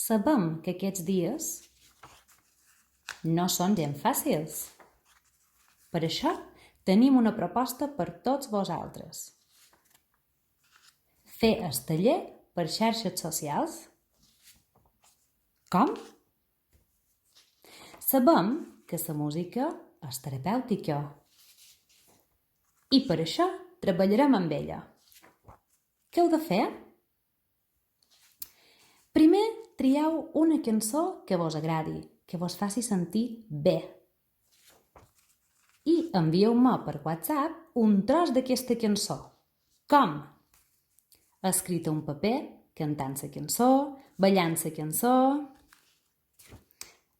Sabem que aquests dies no són gens fàcils. Per això tenim una proposta per tots vosaltres. Fer el taller per xarxes socials. Com? Sabem que la música és terapèutica i per això treballarem amb ella. Què heu de fer? Primer, trieu una cançó que vos agradi, que vos faci sentir bé. I envieu-me per WhatsApp un tros d'aquesta cançó. Com? Escrita a un paper, cantant la cançó, ballant la cançó.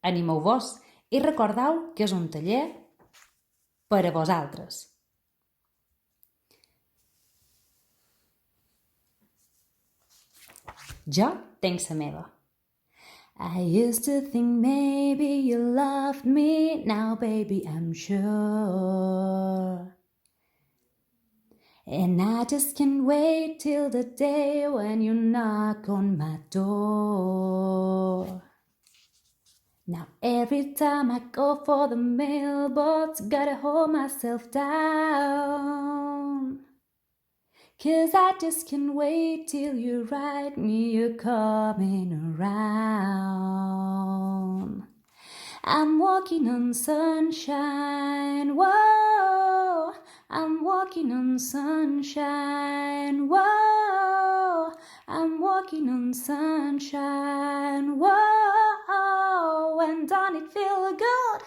Animeu-vos i recordeu que és un taller per a vosaltres. Jo tenc la meva. I used to think maybe you loved me, now baby I'm sure. And I just can't wait till the day when you knock on my door. Now every time I go for the mailbox, gotta hold myself down. 'Cause I just can't wait till you write me you're coming around. I'm walking on sunshine, whoa. I'm walking on sunshine, whoa. I'm walking on sunshine, whoa. And don't it feel good?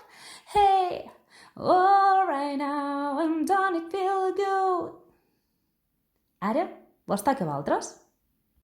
Hey, all right now, and don't it feel good? Ara, vos toca a vosaltres.